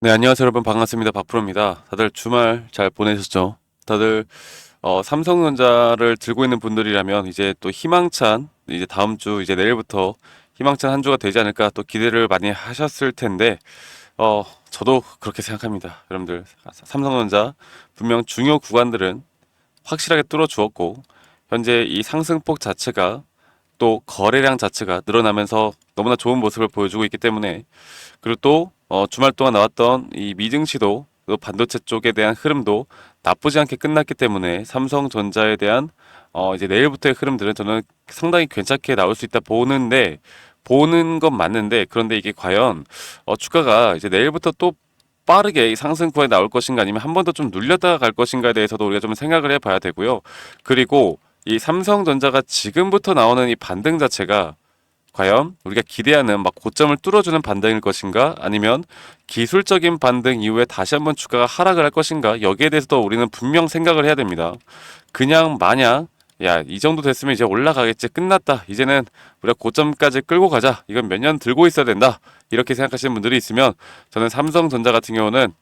네, 안녕하세요, 여러분. 반갑습니다. 박프로입니다. 다들 주말 잘 보내셨죠? 다들 삼성전자를 들고 있는 분들이라면 이제 또 희망찬 이제 다음 주 이제 내일부터 희망찬 한 주가 되지 않을까 또 기대를 많이 하셨을 텐데 저도 그렇게 생각합니다. 여러분들 삼성전자 분명 중요 구간들은 확실하게 뚫어주었고 현재 이 상승폭 자체가 또 거래량 자체가 늘어나면서 너무나 좋은 모습을 보여주고 있기 때문에 그리고 또 주말 동안 나왔던 이 미증시도 또 반도체 쪽에 대한 흐름도 나쁘지 않게 끝났기 때문에 삼성전자에 대한 이제 내일부터의 흐름들은 저는 상당히 괜찮게 나올 수 있다 보는 건 맞는데 그런데 이게 과연 주가가 이제 내일부터 또 빠르게 이 상승 구간에 나올 것인가 아니면 한 번 더 좀 눌렸다가 갈 것인가에 대해서도 우리가 좀 생각을 해봐야 되고요. 그리고 이 삼성전자가 지금부터 나오는 이 반등 자체가 과연 우리가 기대하는 막 고점을 뚫어주는 반등일 것인가 아니면 기술적인 반등 이후에 다시 한번 주가가 하락을 할 것인가 여기에 대해서도 우리는 분명 생각을 해야 됩니다. 그냥 마냥 야, 이 정도 됐으면 이제 올라가겠지. 끝났다. 이제는 우리가 고점까지 끌고 가자. 이건 몇 년 들고 있어야 된다. 이렇게 생각하시는 분들이 있으면 저는 삼성전자 같은 경우는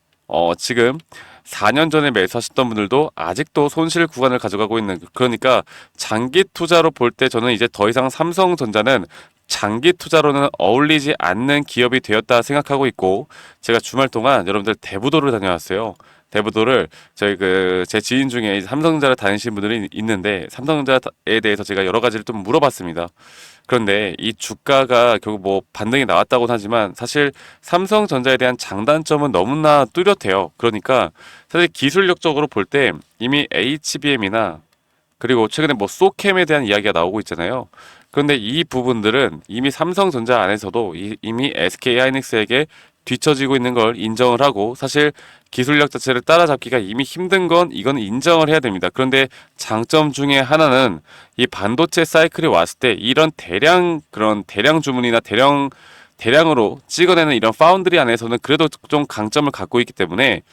지금 4년 전에 매수하셨던 분들도 아직도 손실 구간을 가져가고 있는 그러니까 장기 투자로 볼 때 저는 이제 더 이상 삼성전자는 장기 투자로는 어울리지 않는 기업이 되었다 생각하고 있고 제가 주말 동안 여러분들 대부도를 다녀왔어요. 대부도를 저희 제 지인 중에 이제 삼성전자를 다니시는 분들이 있는데 삼성전자에 대해서 제가 여러 가지를 좀 물어봤습니다. 그런데 이 주가가 결국 뭐 반등이 나왔다고는 하지만 사실 삼성전자에 대한 장단점은 너무나 뚜렷해요. 그러니까 사실 기술력적으로 볼 때 이미 HBM이나 그리고 최근에 뭐 소캠에 대한 이야기가 나오고 있잖아요. 그런데 이 부분들은 이미 삼성전자 안에서도 이미 SK하이닉스에게 뒤처지고 있는 걸 인정을 하고 사실 기술력 자체를 따라잡기가 이미 힘든 건 이건 인정을 해야 됩니다. 그런데 장점 중에 하나는 이 반도체 사이클이 왔을 때 이런 그런 대량 주문이나 대량으로 찍어내는 이런 파운드리 안에서는 그래도 좀 강점을 갖고 있기 때문에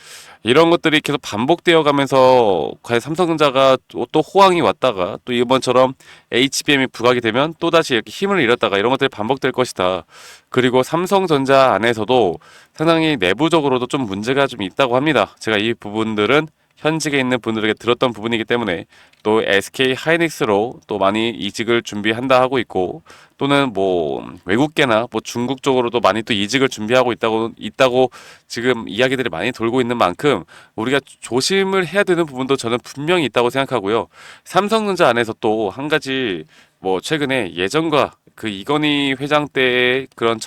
이런 것들이 계속 반복되어 가면서 과연 삼성전자가 또 호황이 왔다가 또 이번처럼 HBM이 부각이 되면 또다시 이렇게 힘을 잃었다가 이런 것들이 반복될 것이다. 그리고 삼성전자 안에서도 상당히 내부적으로도 좀 문제가 좀 있다고 합니다. 제가 이 부분들은 현직에 있는 분들에게 들었던 부분이기 때문에 또 SK 하이닉스로 또 많이 이직을 준비한다 하고 있고 또는 뭐 외국계나 뭐 중국 쪽으로도 많이 또 이직을 준비하고 있다고 지금 이야기들이 많이 돌고 있는 만큼 우리가 조심을 해야 되는 부분도 저는 분명히 있다고 생각하고요. 삼성전자 안에서 또 한 가지 뭐 최근에 예전과 그 이건희 회장 때의 그런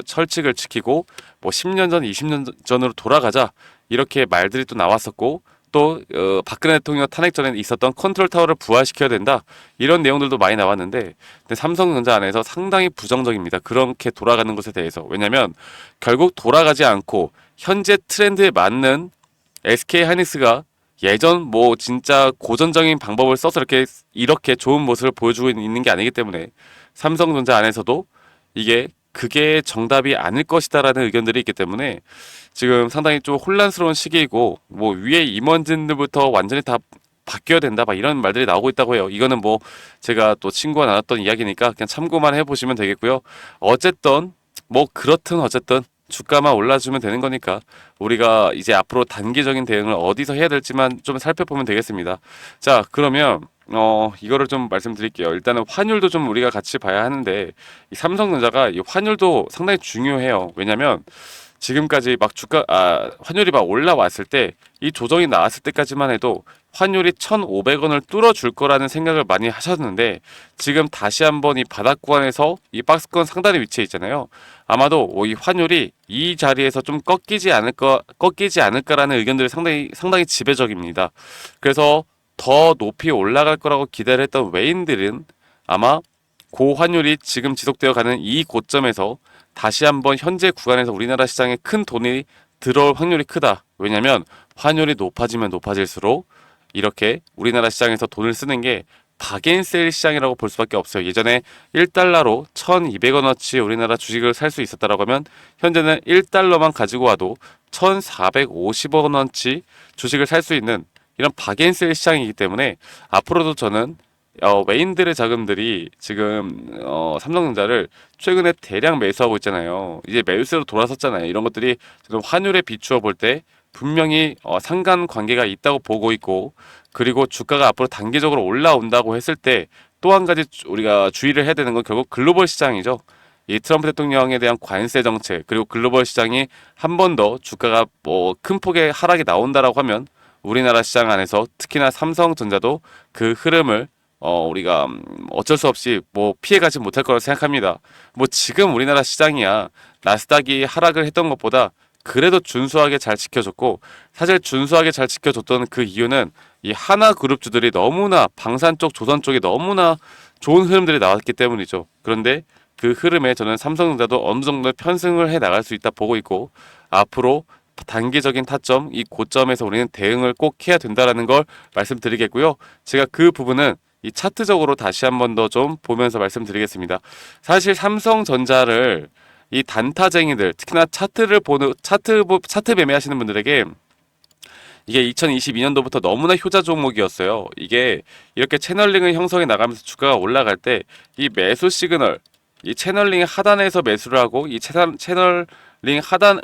철칙을 지키고 뭐 10년 전, 20년 전으로 돌아가자 이렇게 말들이 또 나왔었고 또 박근혜 대통령 탄핵 전에 있었던 컨트롤 타워를 부활시켜야 된다 이런 내용들도 많이 나왔는데 근데 삼성전자 안에서 상당히 부정적입니다. 그렇게 돌아가는 것에 대해서 왜냐하면 결국 돌아가지 않고 현재 트렌드에 맞는 SK 하이닉스가 예전 뭐 진짜 고전적인 방법을 써서 이렇게 좋은 모습을 보여주고 있는 게 아니기 때문에 삼성전자 안에서도 이게 그게 정답이 아닐 것이다라는 의견들이 있기 때문에 지금 상당히 좀 혼란스러운 시기이고 뭐 위에 임원진들부터 완전히 다 바뀌어야 된다 막 이런 말들이 나오고 있다고 해요. 이거는 뭐 제가 또 친구가 나눴던 이야기니까 그냥 참고만 해보시면 되겠고요. 어쨌든 뭐 그렇든 어쨌든 주가만 올라주면 되는 거니까 우리가 이제 앞으로 단기적인 대응을 어디서 해야 될지만 좀 살펴보면 되겠습니다. 자, 그러면 이거를 좀 말씀드릴게요. 일단은 환율도 좀 우리가 같이 봐야 하는데 이 삼성전자가 이 환율도 상당히 중요해요. 왜냐면 지금까지 막 환율이 막 올라왔을 때 이 조정이 나왔을 때까지만 해도 환율이 1,500원을 뚫어줄 거라는 생각을 많이 하셨는데 지금 다시 한번 이 바닥 구간에서 이 박스권 상단에 위치해 있잖아요. 아마도 이 환율이 이 자리에서 좀 꺾이지 않을까라는 의견들이 상당히 지배적입니다. 그래서 더 높이 올라갈 거라고 기대를 했던 외인들은 아마 고환율이 지금 지속되어 가는 이 고점에서 다시 한번 현재 구간에서 우리나라 시장에 큰 돈이 들어올 확률이 크다. 왜냐하면 환율이 높아지면 높아질수록 이렇게 우리나라 시장에서 돈을 쓰는 게 박앤셀 시장이라고 볼 수밖에 없어요. 예전에 1달러로 1,200원어치 우리나라 주식을 살 수 있었다라고 하면 현재는 1달러만 가지고 와도 1,450원어치 주식을 살 수 있는 이런 박앤셀 시장이기 때문에 앞으로도 저는 외인들의 자금들이 지금 삼성전자를 최근에 대량 매수하고 있잖아요. 이제 매수로 돌아섰잖아요. 이런 것들이 지금 환율에 비추어 볼 때 분명히 상관 관계가 있다고 보고 있고, 그리고 주가가 앞으로 단기적으로 올라온다고 했을 때 또 한 가지 우리가 주의를 해야 되는 건 결국 글로벌 시장이죠. 이 트럼프 대통령에 대한 관세 정책, 그리고 글로벌 시장이 한 번 더 주가가 뭐 큰 폭의 하락이 나온다라고 하면 우리나라 시장 안에서 특히나 삼성전자도 그 흐름을 우리가 어쩔 수 없이 뭐 피해가지 못할 거라고 생각합니다. 뭐 지금 우리나라 시장이야 나스닥이 하락을 했던 것보다 그래도 준수하게 잘 지켜줬고, 사실 준수하게 잘 지켜줬던 그 이유는 이 하나 그룹주들이 너무나 방산 쪽, 조선 쪽이 너무나 좋은 흐름들이 나왔기 때문이죠. 그런데 그 흐름에 저는 삼성전자도 어느 정도 편승을 해 나갈 수 있다 보고 있고, 앞으로 단기적인 타점, 이 고점에서 우리는 대응을 꼭 해야 된다라는 걸 말씀드리겠고요. 제가 그 부분은 이 차트적으로 다시 한번 더 좀 보면서 말씀드리겠습니다. 사실 삼성전자를 이 단타쟁이들, 특히나 차트를 보는 차트 매매하시는 분들에게 이게 2022년도부터 너무나 효자 종목이었어요. 이게 이렇게 채널링을 형성해 나가면서 주가가 올라갈 때 이 매수 시그널, 이 채널링 하단에서 매수를 하고 이 채널링 하단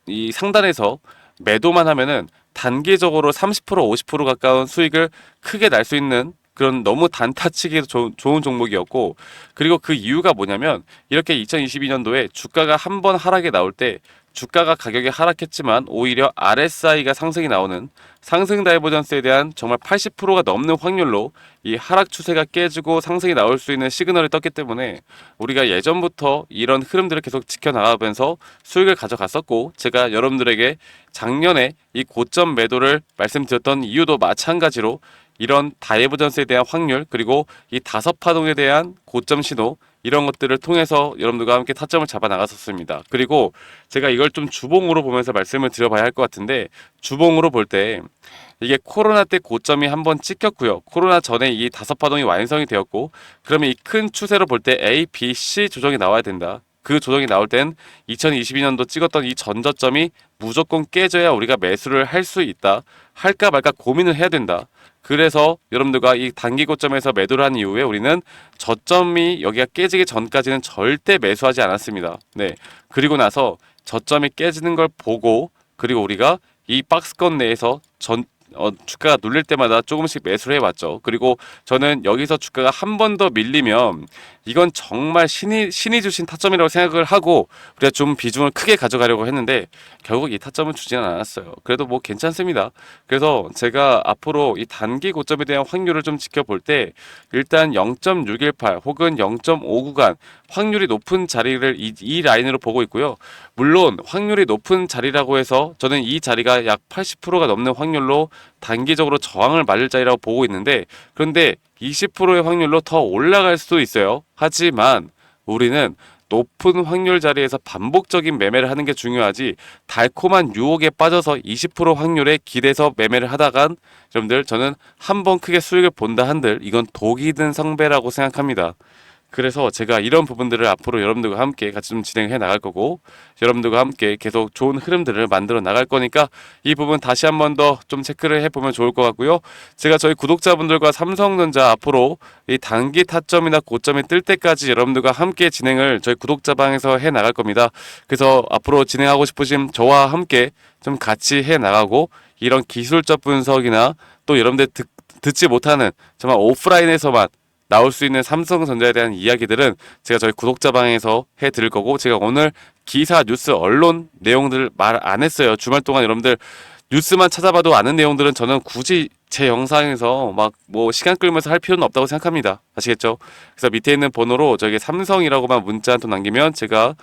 이 상단에서 매도만 하면은 단기적으로 30% 50% 가까운 수익을 크게 날 수 있는 그런 너무 단타치기 좋은 종목이었고, 그리고 그 이유가 뭐냐면 이렇게 2022년도에 주가가 한 번 하락에 나올 때 주가가 가격이 하락했지만 오히려 RSI가 상승이 나오는 상승 다이버전스에 대한 정말 80%가 넘는 확률로 이 하락 추세가 깨지고 상승이 나올 수 있는 시그널이 떴기 때문에 우리가 예전부터 이런 흐름들을 계속 지켜나가면서 수익을 가져갔었고, 제가 여러분들에게 작년에 이 고점 매도를 말씀드렸던 이유도 마찬가지로 이런 다이버전스에 대한 확률, 그리고 이 다섯 파동에 대한 고점 신호, 이런 것들을 통해서 여러분들과 함께 타점을 잡아 나갔었습니다. 그리고 제가 이걸 좀 주봉으로 보면서 말씀을 드려봐야 할 것 같은데, 주봉으로 볼 때 이게 코로나 때 고점이 한번 찍혔고요. 코로나 전에 이 다섯 파동이 완성이 되었고, 그러면 이 큰 추세로 볼 때 A, B, C 조정이 나와야 된다. 그 조정이 나올 땐 2022년도 찍었던 이 전저점이 무조건 깨져야 우리가 매수를 할 수 있다. 할까 말까 고민을 해야 된다. 그래서 여러분들과 이 단기 고점에서 매도를 한 이후에 우리는 저점이 여기가 깨지기 전까지는 절대 매수하지 않았습니다. 네. 그리고 나서 저점이 깨지는 걸 보고, 그리고 우리가 이 박스권 내에서 주가가 눌릴 때마다 조금씩 매수를 해왔죠. 그리고 저는 여기서 주가가 한 번 더 밀리면 이건 정말 신이 주신 타점이라고 생각을 하고 우리가 좀 비중을 크게 가져가려고 했는데 결국 이 타점은 주지는 않았어요. 그래도 뭐 괜찮습니다. 그래서 제가 앞으로 이 단기 고점에 대한 확률을 좀 지켜볼 때 일단 0.618 혹은 0.5 구간 확률이 높은 자리를 이 라인으로 보고 있고요. 물론 확률이 높은 자리라고 해서 저는 이 자리가 약 80%가 넘는 확률로 단기적으로 저항을 맞을 자리라고 보고 있는데, 그런데 20%의 확률로 더 올라갈 수도 있어요. 하지만 우리는 높은 확률 자리에서 반복적인 매매를 하는 게 중요하지, 달콤한 유혹에 빠져서 20% 확률에 기대서 매매를 하다간 여러분들 저는 한 번 크게 수익을 본다 한들 이건 독이 든 성배라고 생각합니다. 그래서 제가 이런 부분들을 앞으로 여러분들과 함께 같이 좀 진행해 나갈 거고, 여러분들과 함께 계속 좋은 흐름들을 만들어 나갈 거니까 이 부분 다시 한 번 더 좀 체크를 해보면 좋을 것 같고요. 제가 저희 구독자분들과 삼성전자 앞으로 이 단기 타점이나 고점이 뜰 때까지 여러분들과 함께 진행을 저희 구독자방에서 해 나갈 겁니다. 그래서 앞으로 진행하고 싶으신 저와 함께 좀 같이 해 나가고, 이런 기술적 분석이나 또 여러분들 듣지 못하는 정말 오프라인에서만 나올 수 있는 삼성전자에 대한 이야기들은 제가 저희 구독자방에서 해드릴 거고, 제가 오늘 기사, 뉴스, 언론 내용들 말 안 했어요. 주말 동안 여러분들 뉴스만 찾아봐도 아는 내용들은 저는 굳이 제 영상에서 막 뭐 시간 끌면서 할 필요는 없다고 생각합니다. 아시겠죠? 그래서 밑에 있는 번호로 저에게 삼성이라고만 문자 한 통 남기면 제가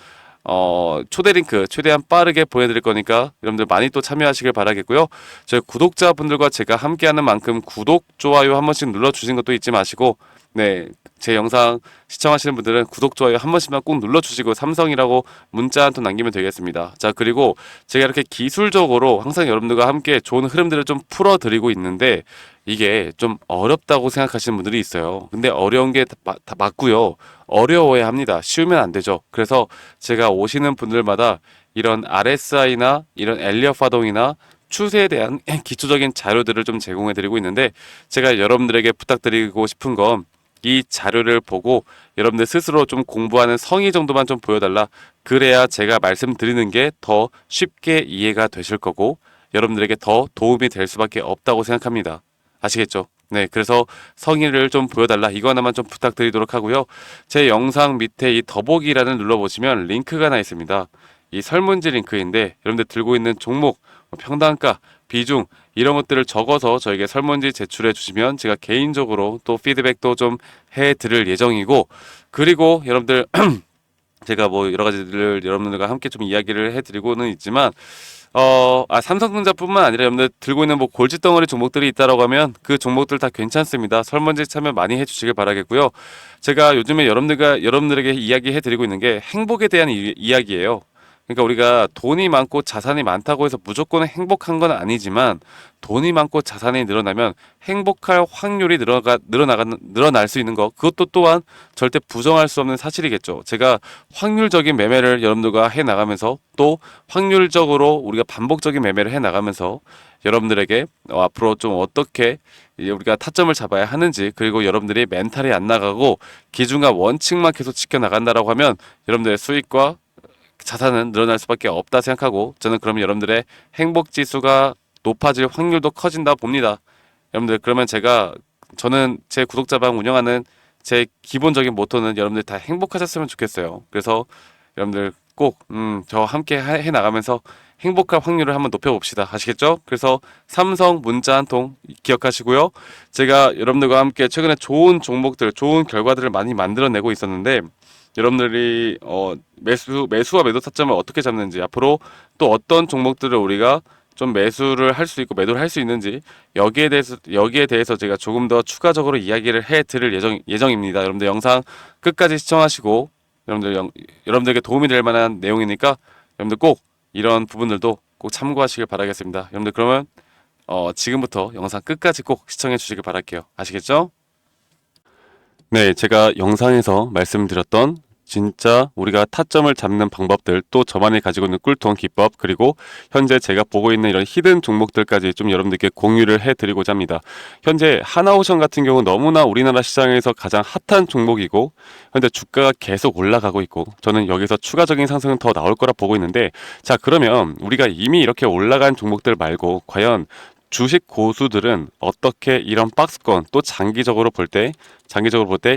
초대 링크 최대한 빠르게 보내드릴 거니까 여러분들 많이 또 참여하시길 바라겠고요. 저희 구독자분들과 제가 함께하는 만큼 구독, 좋아요 한 번씩 눌러주신 것도 잊지 마시고, 네, 제 영상 시청하시는 분들은 구독, 좋아요 한 번씩만 꼭 눌러주시고 삼성이라고 문자 한 통 남기면 되겠습니다. 자, 그리고 제가 이렇게 기술적으로 항상 여러분들과 함께 좋은 흐름들을 좀 풀어드리고 있는데 이게 좀 어렵다고 생각하시는 분들이 있어요. 근데 어려운 게 다 맞고요. 어려워야 합니다. 쉬우면 안 되죠. 그래서 제가 오시는 분들마다 이런 RSI나 이런 엘리엇 파동이나 추세에 대한 기초적인 자료들을 좀 제공해 드리고 있는데, 제가 여러분들에게 부탁드리고 싶은 건 이 자료를 보고 여러분들 스스로 좀 공부하는 성의 정도만 좀 보여달라. 그래야 제가 말씀드리는 게 더 쉽게 이해가 되실 거고 여러분들에게 더 도움이 될 수밖에 없다고 생각합니다. 아시겠죠? 네, 그래서 성의를 좀 보여달라. 이거 하나만 좀 부탁드리도록 하고요. 제 영상 밑에 이 더보기란을 눌러보시면 링크가 하나 있습니다. 이 설문지 링크인데 여러분들 들고 있는 종목, 평단가, 비중 이런 것들을 적어서 저에게 설문지 제출해 주시면 제가 개인적으로 또 피드백도 좀 해드릴 예정이고, 그리고 여러분들 제가 뭐 여러 가지를 여러분들과 함께 좀 이야기를 해드리고는 있지만 삼성전자뿐만 아니라 여러분들 들고 있는 뭐 골칫덩어리 종목들이 있다라고 하면 그 종목들 다 괜찮습니다. 설문지 참여 많이 해주시길 바라겠고요. 제가 요즘에 여러분들에게 이야기해드리고 있는 게 행복에 대한 이야기예요. 그러니까 우리가 돈이 많고 자산이 많다고 해서 무조건 행복한 건 아니지만, 돈이 많고 자산이 늘어나면 행복할 확률이 늘어날 수 있는 거, 그것도 또한 절대 부정할 수 없는 사실이겠죠. 제가 확률적인 매매를 여러분들과 해 나가면서, 또 확률적으로 우리가 반복적인 매매를 해 나가면서 여러분들에게 앞으로 좀 어떻게 이제 우리가 타점을 잡아야 하는지, 그리고 여러분들이 멘탈이 안 나가고 기준과 원칙만 계속 지켜 나간다라고 하면 여러분들의 수익과 자산은 늘어날 수밖에 없다 생각하고, 저는 그러면 여러분들의 행복 지수가 높아질 확률도 커진다 봅니다. 여러분들, 그러면 저는 제 구독자방 운영하는 제 기본적인 모토는 여러분들 다 행복하셨으면 좋겠어요. 그래서 여러분들 꼭 저와 함께 해 나가면서 행복할 확률을 한번 높여봅시다. 아시겠죠? 그래서 삼성 문자 한 통 기억하시고요. 제가 여러분들과 함께 최근에 좋은 종목들, 좋은 결과들을 많이 만들어내고 있었는데, 여러분들이 매수와 매도 타점을 어떻게 잡는지, 앞으로 또 어떤 종목들을 우리가 좀 매수를 할 수 있고 매도를 할 수 있는지, 여기에 대해서 제가 조금 더 추가적으로 이야기를 해 드릴 예정입니다. 여러분들 영상 끝까지 시청하시고, 여러분들에게 도움이 될 만한 내용이니까 여러분들 꼭 이런 부분들도 꼭 참고하시길 바라겠습니다. 여러분들, 그러면 지금부터 영상 끝까지 꼭 시청해 주시길 바랄게요. 아시겠죠? 네, 제가 영상에서 말씀드렸던 진짜 우리가 타점을 잡는 방법들, 또 저만이 가지고 있는 꿀통 기법, 그리고 현재 제가 보고 있는 이런 히든 종목들까지 좀 여러분들께 공유를 해드리고자 합니다. 현재 하나오션 같은 경우 너무나 우리나라 시장에서 가장 핫한 종목이고, 현재 주가가 계속 올라가고 있고, 저는 여기서 추가적인 상승은 더 나올 거라 보고 있는데, 자, 그러면 우리가 이미 이렇게 올라간 종목들 말고 과연 주식 고수들은 어떻게 이런 박스권, 또 장기적으로 볼 때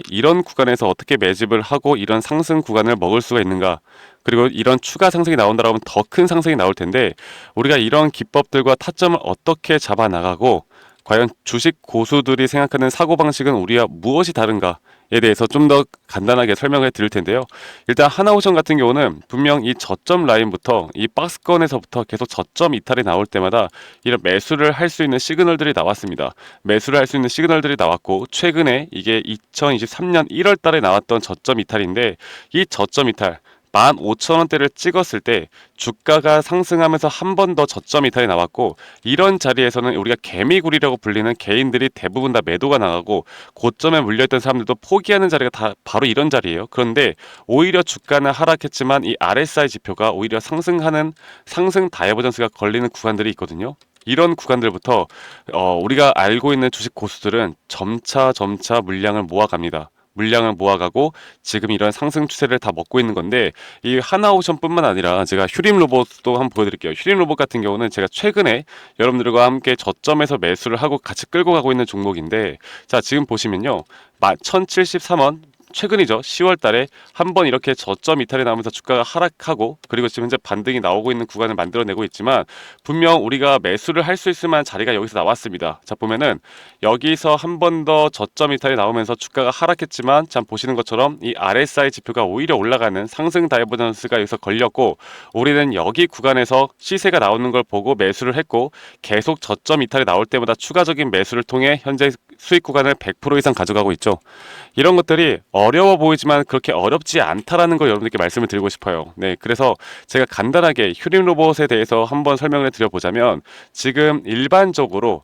이런 구간에서 어떻게 매집을 하고 이런 상승 구간을 먹을 수가 있는가, 그리고 이런 추가 상승이 나온다고 하면 더 큰 상승이 나올 텐데, 우리가 이런 기법들과 타점을 어떻게 잡아 나가고 과연 주식 고수들이 생각하는 사고방식은 우리와 무엇이 다른가에 대해서 좀 더 간단하게 설명해 드릴 텐데요. 일단 하나오션 같은 경우는 분명 이 저점 라인부터 이 박스권에서부터 계속 저점 이탈이 나올 때마다 이런 매수를 할 수 있는 시그널들이 나왔습니다. 매수를 할 수 있는 시그널들이 나왔고, 최근에 이게 2023년 1월 달에 나왔던 저점 이탈인데, 이 저점 이탈 15,000원대를 찍었을 때 주가가 상승하면서 한 번 더 저점 이탈이 나왔고, 이런 자리에서는 우리가 개미굴이라고 불리는 개인들이 대부분 다 매도가 나가고, 고점에 물려있던 사람들도 포기하는 자리가 다 바로 이런 자리예요. 그런데 오히려 주가는 하락했지만 이 RSI 지표가 오히려 상승하는 상승 다이버전스가 걸리는 구간들이 있거든요. 이런 구간들부터 우리가 알고 있는 주식 고수들은 점차 물량을 모아갑니다. 물량을 모아가고 지금 이런 상승 추세를 다 먹고 있는 건데, 이 하나오션뿐만 아니라 제가 휴림 로봇도 한번 보여드릴게요. 휴림 로봇 같은 경우는 제가 최근에 여러분들과 함께 저점에서 매수를 하고 같이 끌고 가고 있는 종목인데, 자, 지금 보시면요, 1073원, 최근이죠. 10월 달에 한번 이렇게 저점 이탈이 나오면서 주가가 하락하고, 그리고 지금 현재 반등이 나오고 있는 구간을 만들어내고 있지만, 분명 우리가 매수를 할 수 있을 만한 자리가 여기서 나왔습니다. 자, 보면은 여기서 한 번 더 저점 이탈이 나오면서 주가가 하락했지만, 참 보시는 것처럼 이 RSI 지표가 오히려 올라가는 상승 다이버전스가 여기서 걸렸고, 우리는 여기 구간에서 시세가 나오는 걸 보고 매수를 했고, 계속 저점 이탈이 나올 때마다 추가적인 매수를 통해 현재 수익 구간을 100% 이상 가져가고 있죠. 이런 것들이 어려워 보이지만 그렇게 어렵지 않다라는 걸 여러분들께 말씀을 드리고 싶어요. 네, 그래서 제가 간단하게 휴림 로봇에 대해서 한번 설명을 드려보자면, 지금 일반적으로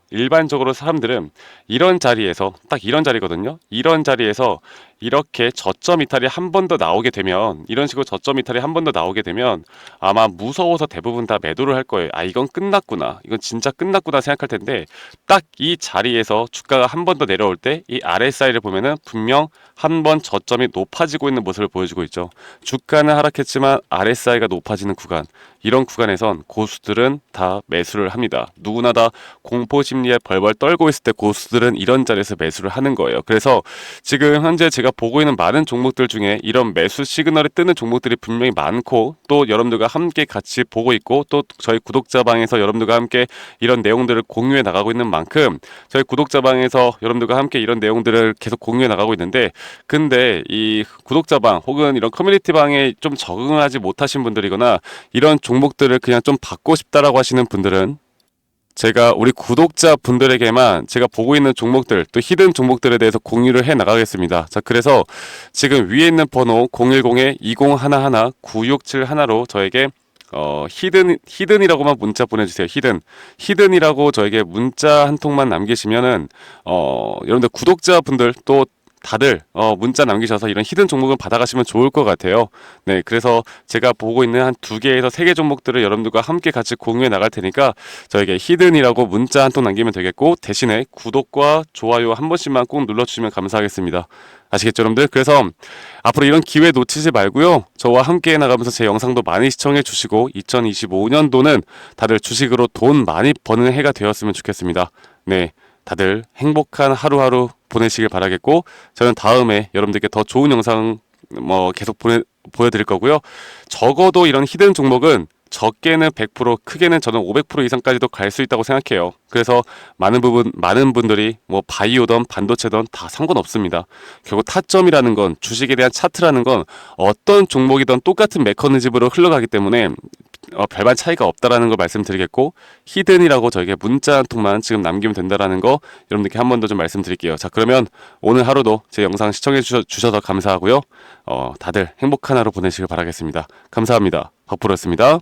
사람들은 이런 자리에서, 딱 이런 자리거든요. 이런 자리에서 이렇게 저점 이탈이 한 번 더 나오게 되면, 이런 식으로 저점 이탈이 한 번 더 나오게 되면 아마 무서워서 대부분 다 매도를 할 거예요. 아, 이건 끝났구나, 이건 진짜 끝났구나 생각할 텐데, 딱 이 자리에서 주가가 한 번 더 내려올 때 이 RSI를 보면은 분명 한 번 저점이 높아지고 있는 모습을 보여주고 있죠. 주가는 하락했지만 RSI가 높아지는 구간, 이런 구간에선 고수들은 다 매수를 합니다. 누구나 다 공포 심리에 벌벌 떨고 있을 때 고수들은 이런 자리에서 매수를 하는 거예요. 그래서 지금 현재 제가 보고 있는 많은 종목들 중에 이런 매수 시그널이 뜨는 종목들이 분명히 많고, 또 여러분들과 함께 같이 보고 있고, 또 저희 구독자방에서 여러분들과 함께 이런 내용들을 공유해 나가고 있는 만큼 저희 구독자방에서 여러분들과 함께 이런 내용들을 계속 공유해 나가고 있는데, 근데 이 구독자방 혹은 이런 커뮤니티방에 좀 적응하지 못하신 분들이거나 이런 종목들을 그냥 좀 받고 싶다라고 하시는 분들은 제가 우리 구독자 분들에게만 제가 보고 있는 종목들, 또 히든 종목들에 대해서 공유를 해 나가겠습니다. 자, 그래서 지금 위에 있는 번호 010-2011-9671로 저에게 히든이라고만 문자 보내주세요. 히든이라고 저에게 문자 한 통만 남기시면은 여러분들 구독자분들 또 다들 문자 남기셔서 이런 히든 종목을 받아가시면 좋을 것 같아요. 네, 그래서 제가 보고 있는 한 2개에서 3개 종목들을 여러분들과 함께 같이 공유해 나갈 테니까 저에게 히든이라고 문자 한 통 남기면 되겠고, 대신에 구독과 좋아요 한 번씩만 꼭 눌러주시면 감사하겠습니다. 아시겠죠, 여러분들? 그래서 앞으로 이런 기회 놓치지 말고요, 저와 함께 나가면서 제 영상도 많이 시청해 주시고 2025년도는 다들 주식으로 돈 많이 버는 해가 되었으면 좋겠습니다. 네, 다들 행복한 하루하루 보내시길 바라겠고, 저는 다음에 여러분들께 더 좋은 영상 계속 보여드릴 거고요. 적어도 이런 히든 종목은 적게는 100%, 크게는 저는 500% 이상까지도 갈 수 있다고 생각해요. 그래서 많은 분들이 바이오든 반도체든 다 상관없습니다. 결국 타점이라는 건, 주식에 대한 차트라는 건 어떤 종목이든 똑같은 메커니즘으로 흘러가기 때문에 별반 차이가 없다라는 걸 말씀드리겠고, 히든이라고 저에게 문자 한 통만 지금 남기면 된다라는 거 여러분들께 한 번 더 좀 말씀드릴게요. 자, 그러면 오늘 하루도 제 영상 시청해 주셔서 감사하고요. 다들 행복한 하루 보내시길 바라겠습니다. 감사합니다. 박프로였습니다.